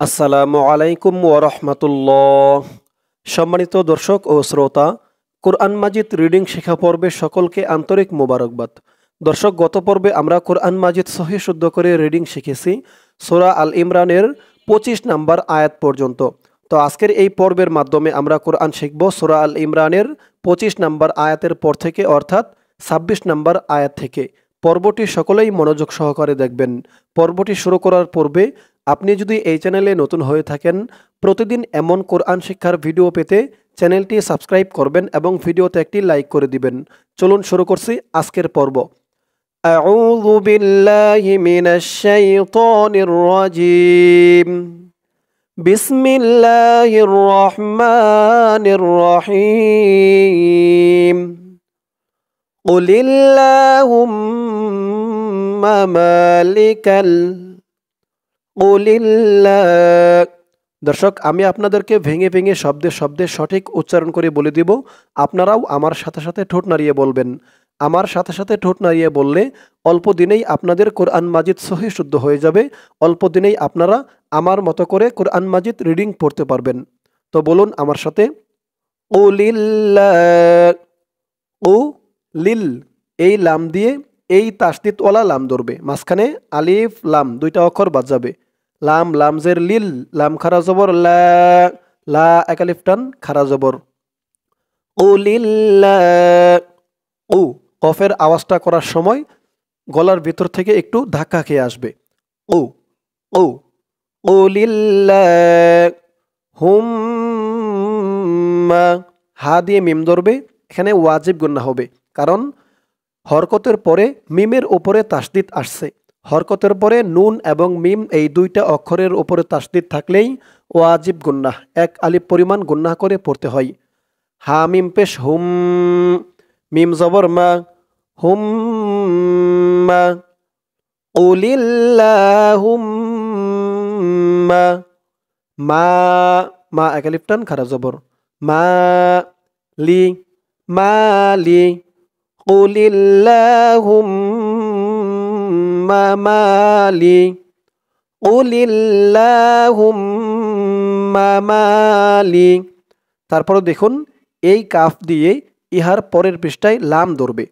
আসসালামু আলাইকুম ওয়া রাহমাতুল্লাহ। সম্মানিত দর্শক ও শ্রোতা, কোরআন মাজিদ রিডিং শেখা পর্বে সকলকে আন্তরিক মোবারকবাদ। দর্শক, গত পর্বে আমরা কোরআন মাজিদ সহিহ শুদ্ধ করে রিডিং শিখেছি সূরা আল ইমরানের 25 নম্বর আয়াত পর্যন্ত। তো আজকের এই পর্বের মাধ্যমে আমরা কোরআন শিখব সূরা আল ইমরানের 25 নম্বর আয়াতের পর থেকে, অর্থাৎ 26 নম্বর আয়াত থেকে। পর্বটি সকলেই মনোযোগ সহকারে দেখবেন। পর্বটি শুরু করার পূর্বে আপনি যদি এই চ্যানেলে নতুন হয়ে থাকেন, প্রতিদিন এমন কোরআন শিক্ষার ভিডিও পেতে চ্যানেলটি সাবস্ক্রাইব করবেন এবং ভিডিওতে একটি লাইক করে দিবেন। চলুন শুরু করছি আজকের পর্ব। আউযু বিল্লাহি মিনাশ শাইতানির রাজীম। বিসমিল্লাহির রহমানির রহিম। কুলিল্লাহুম্মা মালিকাল দর্শক, আমি আপনাদেরকে ভেঙে ভেঙে শব্দে শব্দে সঠিক উচ্চারণ করে বলে দিব। আপনারাও আমার সাথে সাথে ঠোঁট নাড়িয়ে বলবেন। আমার সাথে সাথে ঠোঁট নাড়িয়ে বললে অল্প দিনেই আপনাদের কোরআন মাজিদ সহিহ শুদ্ধ হয়ে যাবে। অল্প দিনেই আপনারা আমার মতো করে কোরআন মাজিদ রিডিং পড়তে পারবেন। তো বলুন আমার সাথে, ও লিল, এই লাম দিয়ে এই তাসদিদওয়ালা লাম ধরবে, মাঝখানে আলিফ লাম দুইটা অক্ষর বাদ যাবে। লাম লামজের লিল, লাম খারা জবর লা, লা এক আলিফ টান খারা জবর। ও লিল্লা, ও কফের আওয়াজটা করার সময় গলার ভিতর থেকে একটু ধাক্কা খেয়ে আসবে। ও ও ও লিল্লা হুম, হা দিয়ে মিম ধরবে, এখানে ওয়াজিব গুন্না হবে, কারণ হরকতের পরে মিমের উপরে তাসদিদ আসছে। হরকতের পরে নুন এবং মিম এই দুইটা অক্ষরের উপরে তাসদিদ থাকলেই ওয়াজিব গুন্নাহ, এক আলিফ পরিমাণ গুন্নাহ করে পড়তে হয়। হা মিম পেশ হুম, মিম জবর মা, হুম মা। উলিল্লাহুম্মা, মা, মা এক আলিফ টান খারা জবর, মা লি, মালি। কুলিল্লাহুম্মা মালি, কুলিল্লাহুম্মা মালি। তারপরে দেখুন, এই কাফ দিয়ে ইহার পরের পৃষ্ঠায় লাম ধরবে।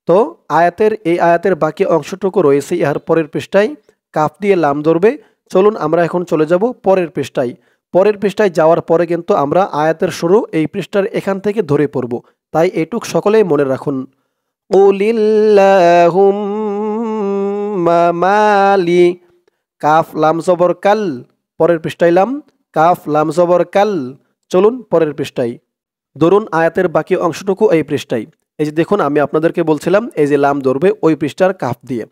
তো এই আয়াতের বাকি অংশটুকু রয়েছে ইহার পরের পৃষ্ঠায়, কাফ দিয়ে লাম ধরবে। চলুন আমরা এখন চলে যাব পরের পৃষ্ঠায়। পরের পৃষ্ঠায় যাওয়ার পরে কিন্তু আমরা আয়াতের শুরু এই পৃষ্ঠার এখান থেকে ধরে পড়ব, তাই এটুক সকলেই মনে রাখুন। কুলিল্লাহুম্মা মালি, কাফ লাম জবর কাল, পরের পৃষ্ঠায় লাম, কাফ লাম জবর কাল। চলুন পরের পৃষ্ঠায়। ধরুন আয়াতের বাকি অংশটুকু এই পৃষ্ঠায়। এই যে দেখুন, আমি আপনাদেরকে বলছিলাম এই যে লাম ধরবে ওই পৃষ্ঠার কাফ দিয়ে।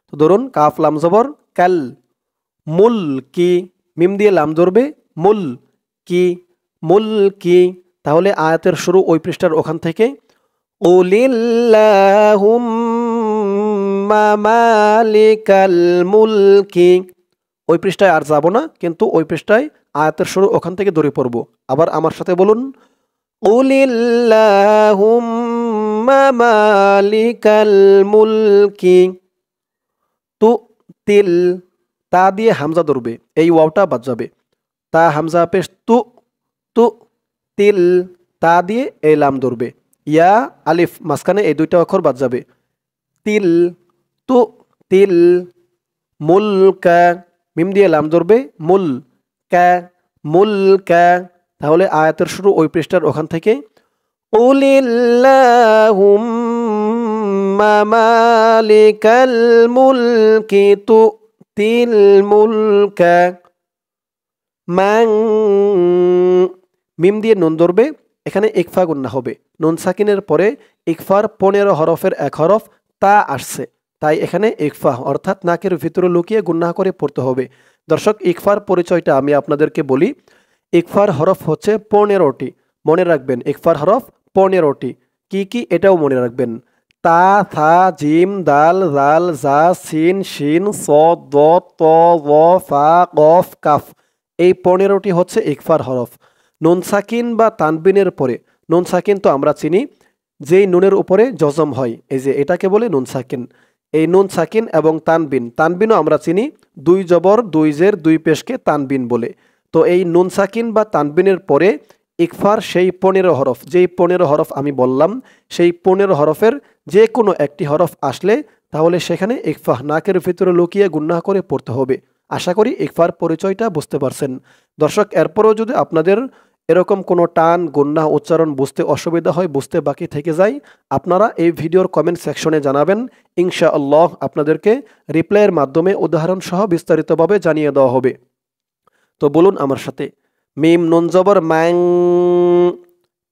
তো ধরুন কাফ লাম জবর কাল, মুল কি, মিম দিয়ে লাম ধরবে, মুল কি, মুল কি। তাহলে আয়াতের শুরু ওই পৃষ্ঠার ওখান থেকে। কুলিল্লাহুম্মা মালিকাল মুলকি, ওই পৃষ্ঠায় আর যাব না, কিন্তু ওই পৃষ্ঠায় আয়াতের শুরু ওখান থেকে ধরে পড়ব। আবার আমার সাথে বলুন, কুলিল্লাহুম্মা মালিকাল মুলকি। তু তিল, তা দিয়ে হামজা ধরবে, এই ওয়াওটা বাদ যাবে। তা হামজা পেশ তু, তু তিল, তা দিয়ে এই লাম ধরবে। ইয়া আলিফ, মাঝখানে এই দুইটা অক্ষর বাদ যাবে। তিল, তু তিল। মুলকা, মিম দিয়ে লাম ধরবে, মুল কা, মুল কা। তাহলে আয়াতের শুরু ওই পৃষ্ঠার ওখান থেকে। কুলিল্লাহুম্মা মালিকাল মুলকি তুতিল মুলকা মান, মিম দিয়ে নুন ধরবে, এখানে ইকফা গুন্না হবে। নুন সাকিনের পরে ইকফার 15 হরফের এক হরফ তা আসছে, তাই এখানে ইকফা অর্থাৎ নাকের ভিতরে লুকিয়ে গুন্না করে পড়তে হবে। দর্শক, ইকফার পরিচয়টা আমি আপনাদেরকে বলি। ইকফার হরফ হচ্ছে 15টি, মনে রাখবেন। ইকফার হরফ 15টি, কি কি এটাও মনে রাখবেন। তা, থা, জিম, দাল, জাল, জা, সিন, শিন, সদ, দ, ত, জ, ফা, কফ, কাফ। এই 15টি হচ্ছে ইকফার হরফ। নুন সাকিন বা তানবিনের পরে, নুন সাকিন তো আমরা চিনি, যেই নুনের উপরে জজম হয়, এই যে এটাকে বলে নুন সাকিন। এই নুন সাকিন এবং তানবিন, তানবিনও আমরা চিনি, দুই জবর দুই জের দুই পেশকে তানবিন বলে। তো এই নুন সাকিন বা তানবিনের পরে ইকফার সেই 15 হরফ, যেই 15 হরফ আমি বললাম, সেই 15 হরফের যে কোনো একটি হরফ আসলে তাহলে সেখানে ইকফা নাকের ভিতরে লুকিয়ে গুন্নাহ করে পড়তে হবে। আশা করি ইকফার পরিচয়টা বুঝতে পারছেন। দর্শক, এরপরেও যদি আপনাদের এরকম কোনো টান গুন্নাহ উচ্চারণ বুঝতে অসুবিধা হয়, বুঝতে বাকি থেকে যায়, আপনারা এই ভিডিওর কমেন্ট সেকশনে জানাবেন। ইনশাআল্লাহ আপনাদেরকে রিপ্লাইয়ের মাধ্যমে উদাহরণ সহ বিস্তারিতভাবে জানিয়ে দেওয়া হবে। তো বলুন আমার সাথে, মিম নুন জবর ম্যাং,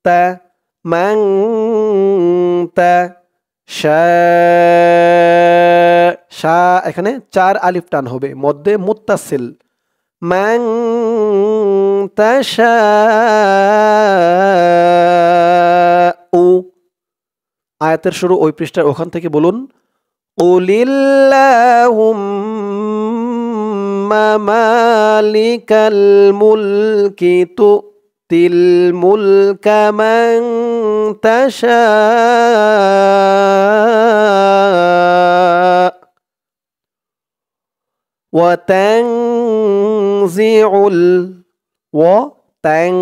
তা, ম্যাং, তা, শা, শা, এখানে 4 আলিফ টান হবে, মধ্যে মুত্তাসিল, ম্যাং, তা, শা, উ। আয়াতের শুরু ওই পৃষ্ঠার ওখান থেকে বলুন, কুলিল্লাহুম্মা মালিকাল মুলকি তুতিল মুলকা মান তাশা ওয়া তানজিউল, ওয়া তাং,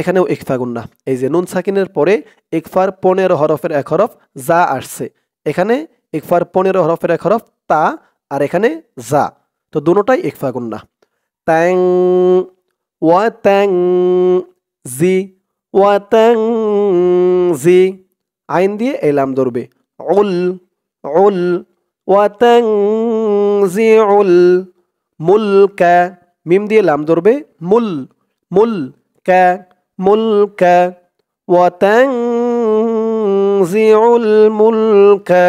এখানেও ইকফা গুন্না। এই যে নুন সাকিনের পরে ইকফার 15 হরফের এক হরফ যা আসছে, এখানে ইকফার 15 হরফের এক হরফ তা, আর এখানে যা, তো দুটোটাই ইকফা গুন্না। তাং, ওয়া তাং জি, ওয়া তাং জি, আইন দিয়ে এলাম ধরবে, উল, উল, ওয়া তাং জি উল মুলকা, মিম দিয়ে লাম ধরবে, মুল, মুল, কা, মুলকা, ওয়া তানজিউল মুলকা,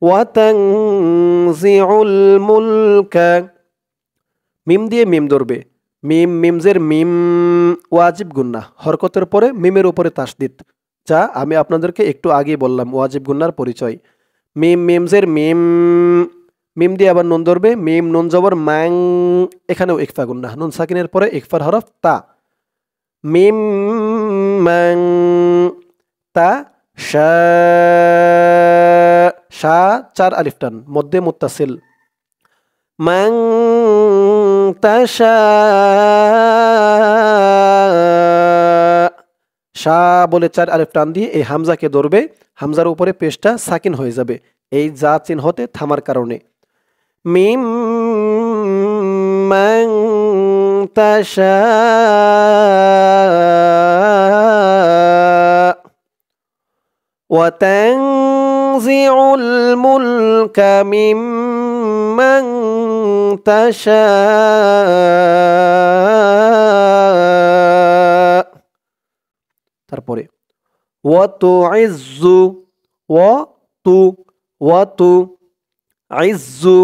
ওয়া তানজিউল মুলকা, মিম দিয়ে মিম ধরবে, মিম, মিমজের মিম, ওয়াজিব গুন্না, হরকতের পরে মিমের উপরে তাসদিদ, যা আমি আপনাদেরকে একটু আগে বললাম ওয়াজিব গুন্নার পরিচয়। মিম, মিমজের মিম, মিম দিয়ে আবার নুন ধরবে, মিম নুন জবর ম্যাং, এখানেও ইকফা গুন্না, নুন সাকিনের পরে ইকফার হরফ তা, মিম ম্যাং, তা, শা, শা 4 আলিফ টান, মধ্যে মুত্তাসিল, মান তাশা, শা বলে 4 আলিফ টান দিয়ে এই হামজাকে ধরবে, হামজার উপরে পেশটা সাকিন হয়ে যাবে এই যা চিহ্নতে থামার কারণে। মিম মান তাশা ওয়া তানজিউল মুলকা মিম্মান তাশা, তারপরে ওয়া তুইজ্জু, ওয়া তু, ওয়া তু ইজ্জু,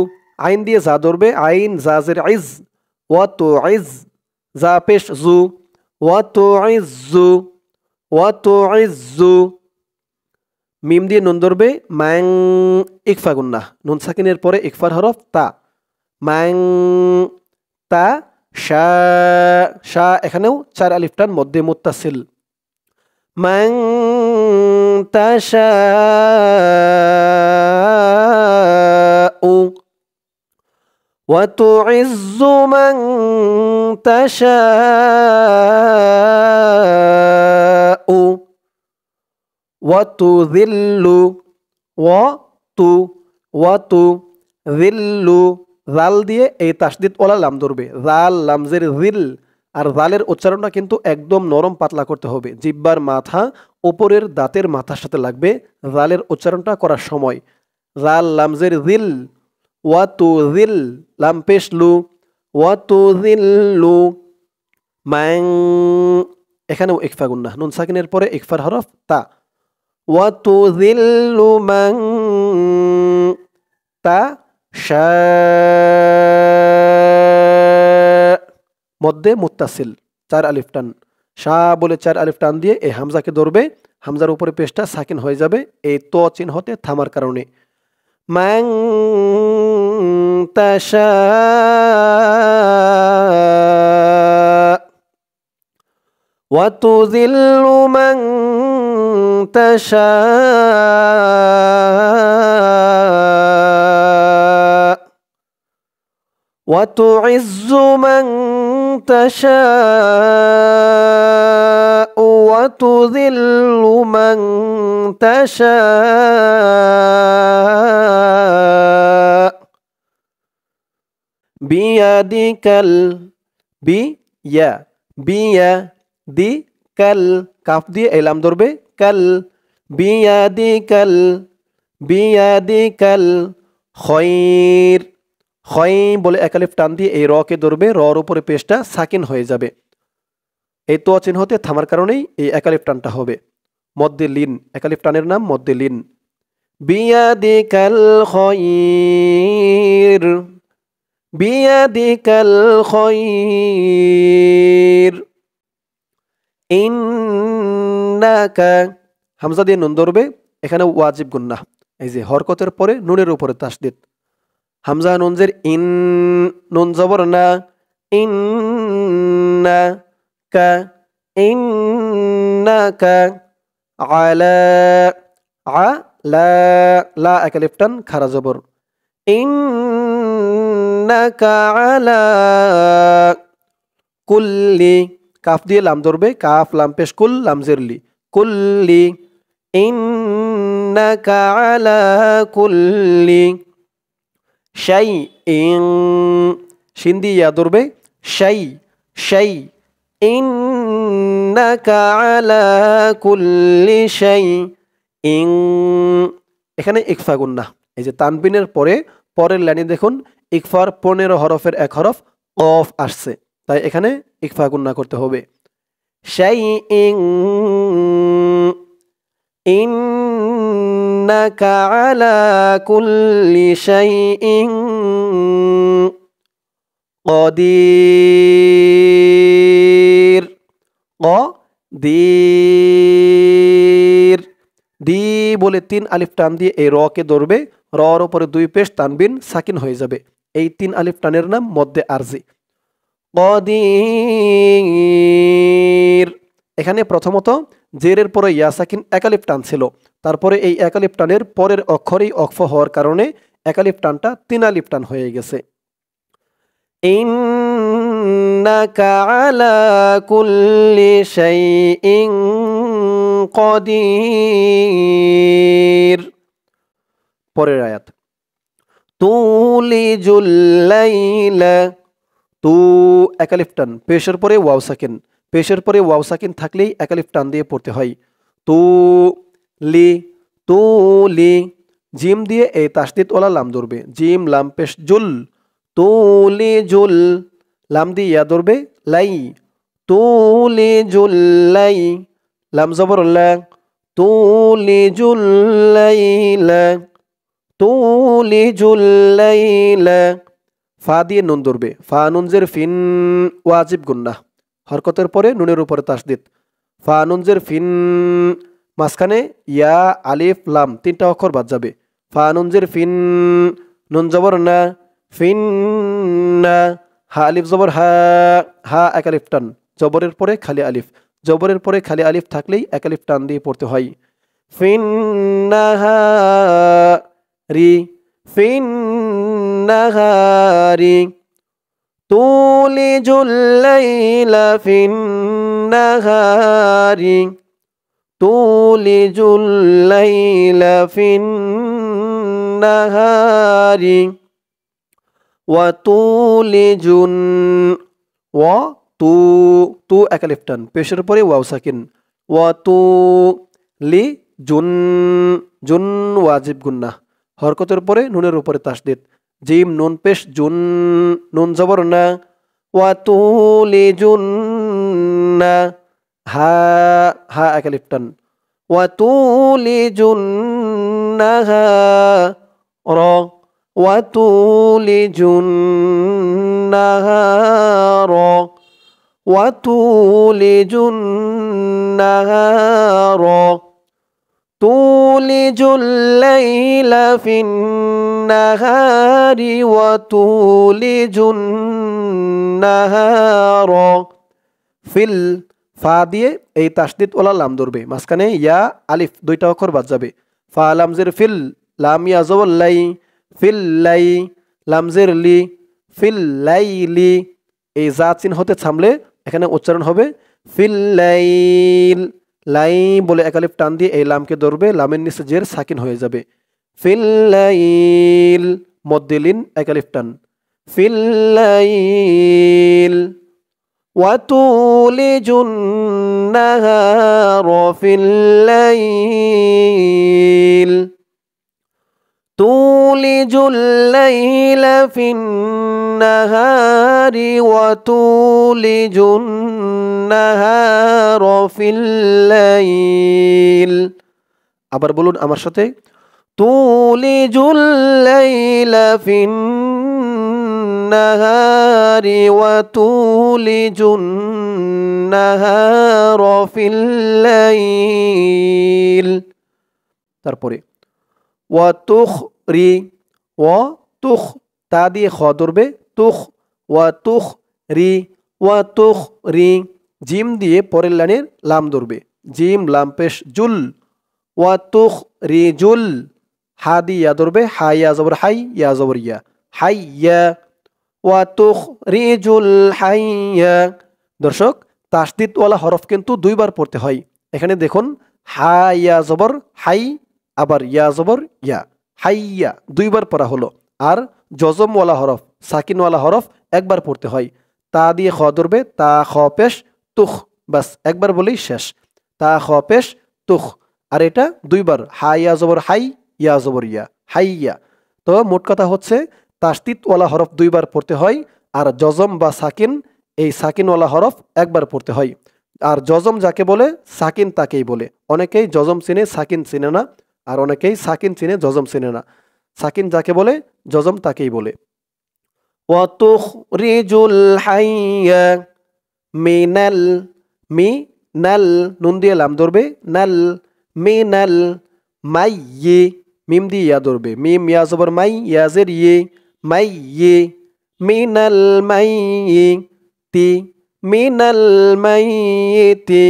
আইন দিয়ে যা ধরবে, আইন জাজের ইজ, ওয়া তুইজ, যা পেশ জু, ওয়া তুইজ্জু, ওয়া তুইজ্জু, মিম দিয়ে নুন ধরবে, ম্যাং, ইকফা গুন্না, নুন সাকিনের পরে ইকফার হরফ তা, ম্যাং, তা, শা, শা, এখানেও 4 আলিফ টান, মধ্যে মুত্তাসিল, মান তাশাউ, ওয়া তুইজ্জু মান তাশাউ, ওয়া তুযিল্লু, ওয়া তু, ওয়া তুযিল্লু, জাল দিয়ে এই তাসদিদ ওয়ালা লাম ধরবে, জাল লামজের জিল, আর জালের উচ্চারণটা কিন্তু একদম নরম পাতলা করতে হবে, জিহ্বার মাথা উপরের দাঁতের মাথার সাথে লাগবে জালের উচ্চারণটা করার সময়। জাল লামজের জিল, ওয়া তুযিল, লাম পেশ লু, ওয়া তুযিল্লু, মান, এখানেও ইকফা গুন্না, নুন সাকিনের পরে ইকফার হরফ তা, ওয়া তুযিল্লু মান তাশা, মধ্যে মুত্তাসিল 4 আলিফ টান, শা বলে 4 আলিফ টান দিয়ে এই হামজাকে ধরবে, হামজার উপরে পেশটা সাকিন হয়ে যাবে এই তো চিহ্নতে থামার কারণে। মান তাশা ওয়া তুযিল্লু মান তাশা وتعز من تشاء وتذل من تشاء بيدك বিয়াদিকাল কাফ দিয়ে এলাম ধরবে কাল বিয়াদিকাল খয়র খয় বলে একালিফ টান দিয়ে এই র কে ধরবে, রর উপরে পেশটা সাকিন হয়ে যাবে। এই তো চিহ্নতে থামার কারণেই এই একালিফ টানটা হবে। মদ্দে লিন, একালিফ টানের নাম মদ্দে লিন। বিয়াদিকাল খয়র বিয়াদিকাল খয়র ইন্নাকা হামজা দিয়ে নুন ধরবে, এখানে ওয়াজিব গুন্নাহ। এই যে হরকতের পরে নুনের উপরে তাসদীদ, হামজা নুনজের ইন, নুন জবর না, ইন্নাকা ইন্নাকা আলা আলা লা একালিফ টান খারা জবর ইন্নাকা আলা কুল্লি কাফ দিয়ে লাম ধরবে, কাফ লাম পেশ কুল লামজের লি কুল্লি ইন্নাকা আলা কুল্লি শাইইন শিন দিয়ে ইয়া ধরবে শাই ইন্নাকা আলা কুল্লি শাইইন। এখানে ইকফা গুন্নাহ। এই যে তানবিনের পরে পরের লাইনে দেখুন ইকফার 15 হরফের এক হরফ কফ আসছে, তাই এখানে ইকফা গুন্নাহ করতে হবে। শাইইন ইন্নাকা আলা কুল্লি শাইইন কদির কদির দি বলে 3 আলিফ টান দিয়ে এই র কে ধরবে, রর উপরে 2 পেশ তানবিন সাকিন হয়ে যাবে। এই 3 আলিফ টানের নাম মদ্দে আরজি। কদির এখানে প্রথমত জেরের পরে ইয়া সাকিন একালিফ টান ছিল, তারপরে এই একালিফ টানের পরের অক্ষরেই অক্ফ হওয়ার কারণে একালিফ টানটা 3 আলিফ টান হয়ে গেছে। ইন্নাকা আলা কুল্লি শাইইন কদির। পরের আয়াত তুলিজুল লাইলা, তু একালিফ টান পেশের পরে ওয়াও সাকিন, পেশের পরে ওয়াও সাকিন থাকলেই একালিফ টান দিয়ে পড়তে হয়। তু লি জিম দিয়ে এই তাসদীদ ওয়ালা লাম ধরবে, জিম লাম পেশ জুল তুলিজুল লাম দিয়ে ইয়া ধরবে লাই তুলিজুল লাই লাম জবর লা তুলিজুল লাইলা তুলিজুল লাইলা। ফা দিয়ে নুন ধরবে, ফা নুনজের ফিন ওয়াজিব গুন্নাহ, হরকতের পরে নুনের উপরে তাসদীদ। ফা নুনজের ফিন মাঝখানে ইয়া আলিফ লাম 3টা অক্ষর বাদ যাবে। ফা নুনজের ফিন, নুন জবর না, ফিন না, হা আলিফ জবর হা, হা একালিফ টান, জবরের পরে খালি আলিফ, জবরের পরে খালি আলিফ থাকলেই একালিফ টান দিয়ে পড়তে হয়। ফিন্নাহারি ফিন্নাহারি তুলিজুল লাইলা ফিন্নাহারি তুলিজুল লাইলা ফিন্নাহারি ওয়া তুলিজুন ওয়া তু একালিফ টান পেশের পরে ওয়াও সাকিন ওয়া তু লি জুন ওয়াজিব গুন্নাহ, হরকতের পরে নুনের উপরে তাসদীদ। জিম নুন পেশ জুন, নুন জবর না, ওয়া তুলিজুন্না হা, হা একালিফ টান ওয়া তুলিজুন্নাহা র ওয়া তুলিজুন্নাহা র ওয়া তুলিজুন্নাহা র তুলিজুল লাইলা ফিন্নাহারি ওয়া তুলিজুন্নাহার। ফিল ফা দিয়ে এই তাসদীদ ওয়ালা লাম ধরবে, মাঝখানে ইয়া আলিফ 2টা অক্ষর বাদ যাবে। ফা লামজের ফিল, লাম ইয়া জবর লাই, ফিল লাই, লামজের লি, ফিল লাইলি, এই যা চিহ্ন হতে থামলে এখানে উচ্চারণ হবে ফিল লাইল। লাই বলে এক আলিফ টান দিয়ে এই লামকে ধরবে, লামের নিচে জের সাকিন হয়ে যাবে। ফিল লাইল, মদ্দিলিন এক আলিফ টান, ফিল লাইল। وتولج النهار في الليل، تولج الليل في النهار وتولج النهار في الليل। আবার বলুন আমার সাথে, তুলিজুল লাইলা ফিন নাহারি ওয়া তুলিজুন নাহারা ফিল লাইল। তারপরে ওয়া তুখরি, ওয়া তুখ তা দিয়ে খ ধরবে, তুখ, ওয়া তুখরি, ওয়া তুখরি, জিম দিয়ে পরের লাইনের লাম ধরবে, জিম লাম পেশ জুল, ওয়া তুখরিজুল, হা দিয়ে ইয়া ধরবে, হা ইয়া জবর হাই, ইয়া জবর ইয়া, হাইয়া, ওয়া তুখরিজুল হাইয়া। দর্শক, তাসদিদওয়ালা হরফ কিন্তু দুইবার পড়তে হয়। এখানে দেখুন, হা ইয়া জবর হাই, আবার ইয়া জবর ইয়া, হাইয়া দুইবার পড়া হলো। আর জজমওয়ালা হরফ, সাকিনওয়ালা হরফ একবার পড়তে হয়। তা দিয়ে খ ধরবে, তা খ পেশ তুখ, বাস একবার বলেই শেষ, তা খ পেশ তুখ। আর এটা দুইবার, হা ইয়া জবর হাই, ইয়া জবর ইয়া, হাইয়া। তো মোট কথা হচ্ছে তাসদিদওয়ালা হরফ দুইবার পড়তে হয়, আর জজম বা সাকিন, এই সাকিনওয়ালা হরফ একবার পড়তে হয়। আর জজম যাকে বলে, সাকিন তাকেই বলে। অনেকেই জজম চিনে, সাকিন চিনে না, আর অনেকেই সাকিন চিনে, জজম চিনে না। সাকিন যাকে বলে, জজম তাকেই বলে। ওয়া তুখরিজুল হাইয়া মিনাল, মিনাল নুন দিয়ে লাম ধরবে, নাল, মিনাল মাইয়ি, মিম দিয়ে ইয়া ধরবে, মিম ইয়া জবর মাই, ইয়া জের ইয়ে, মাইয়ি, মিনাল মাইয়িতি, মিনাল মাইয়িতি।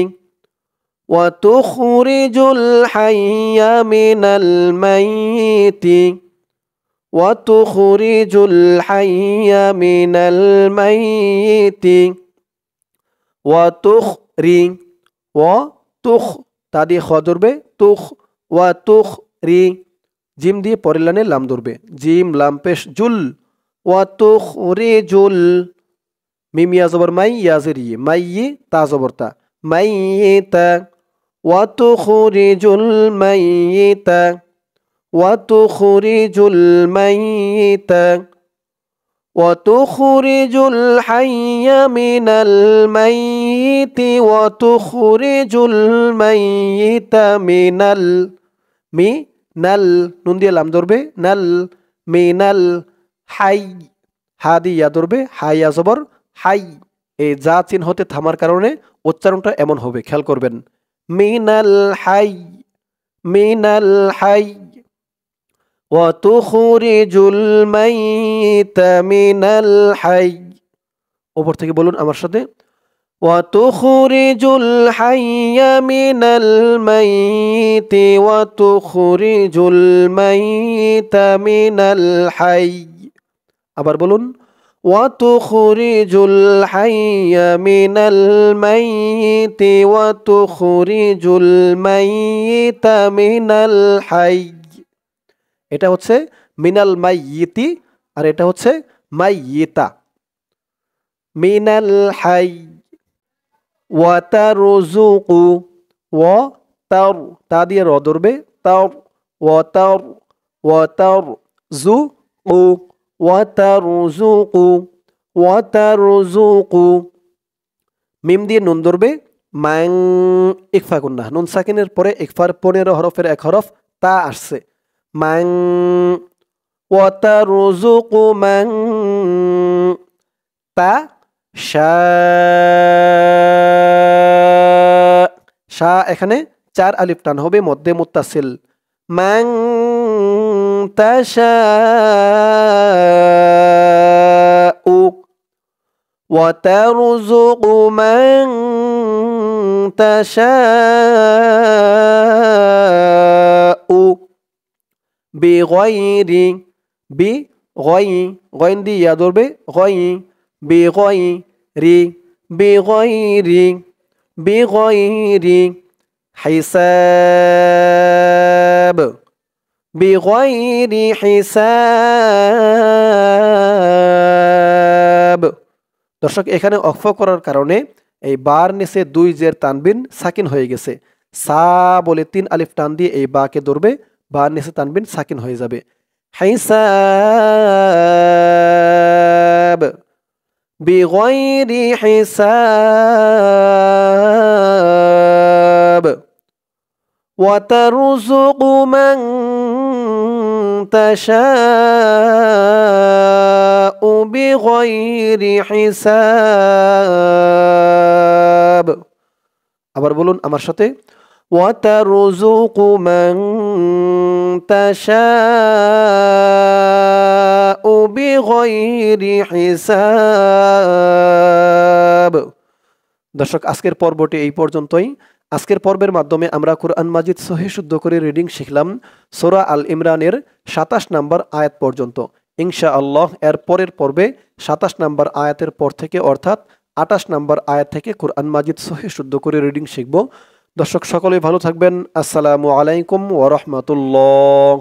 ওয়া তুখরিজুল হাইয়া মিনাল মাইয়িতি, ওয়া তুখরিজুল হাইয়া মিনাল মাইয়িতি। ওয়া তুখরি, ওয়া তুখ তা দিয়ে খ ধরবে, তুখ, ওয়া তুখরি, জিম দিয়ে পরের লাইনে লাম ধরবে, জিম লাম পেশ জুল, ওয়া তুখরিজুল, মিম ইয়া জবর মাই, ইয়া জের ইয়ে, মাইয়ি তা জবর তা, মাইয়িতা। ওয়া তুখরিজুল মাইয়িতা, ওয়া তুখরিজুল মাইয়িতা। ওয়া তুখরিজুল হাইয়া মিনাল মাইয়িতি, ওয়া তুখরিজুল মাইয়িতা মিনাল, মিনাল নুন দিয়ে লাম ধরবে, নাল, মিনাল হাই, হা দিয়ে ইয়া ধরবে, হা ইয়া জবর হাই। এই যা চিহ্ন হতে থামার কারণে উচ্চারণটা এমন হবে, খেয়াল করবেন। মিনাল হাই, মিনাল হাই। ওয়া তুখরিজুল মাইয়িতা মিনাল হাই। ওপর থেকে বলুন আমার সাথে, ওয়া তুখরিজুল হাইয়া মিনাল মাইয়িতি, ওয়া তুখরিজুল মাইয়িতা মিনাল হাই। আবার বলুন, ওয়া তুখরিজুল হাইয়া মিনাল মাইয়িতি, ওয়া তুখরিজুল মাইয়িতা মিনাল হাই। এটা হচ্ছে মিনাল মাইয়িতি, আর এটা হচ্ছে মাইয়িতা। মিনাল হাই। ওয়া তারযুকু, ওয়া তার তা দিয়ে র ধরবে, তার, ওয়া তার, ওয়া তারযুকু, ওয়া তারযুকু, ওয়া তারযুকু। মিম দিয়ে নুন ধরবে, মাং, ইকফা গুন্না, নুন সাকিনের পরে ইকফার 15 হরফের এক হরফ তা আসছে, মাং। ওয়া তারযুকু মাং, তা শা, শা এখানে 4 আলিফ টান হবে, মধ্যে মুত্তাসিল, মাং তাশাউ। ওয়া তারযুকু মান তাশাউ বিগাইরি, গই, গইন দিয়ে ইয়া ধরবে, গই, বে গই রি, বে গই রি, বে গই রি, হিসাব, বে গই রি হিসাব। দর্শক এখানে অক্ফ করার কারণে এই বার নিচে দুই জের তানবিন সাকিন হয়ে গেছে। সা বলে 3 আলিফ টান দিয়ে এই বাকে ধরবে, বার নিচে তানবিন সাকিন হয়ে যাবে। হিসাব, বিগয়রি হিসাব। وترزق من تشاء بغير حساب। আবার বলুন আমার সাথে, وترزق من تشاء بغير حساب। দর্শক আজকের পর্বটি এই পর্যন্তই। আজকের পর্বের মাধ্যমে আমরা কোরআন মাজিদ সহিহ শুদ্ধ করে রিডিং শিখলাম সূরা আল ইমরানের 27 নম্বর আয়াত পর্যন্ত। ইনশাআল্লাহ এর পরের পর্বে 27 নম্বর আয়াতের পর থেকে অর্থাৎ 28 নম্বর আয়াত থেকে কোরআন মাজিদ সহিহ শুদ্ধ করে রিডিং শিখব। দর্শক সকলেই ভালো থাকবেন। আসসালামু আলাইকুম ওয়া রাহমাতুল্লাহ।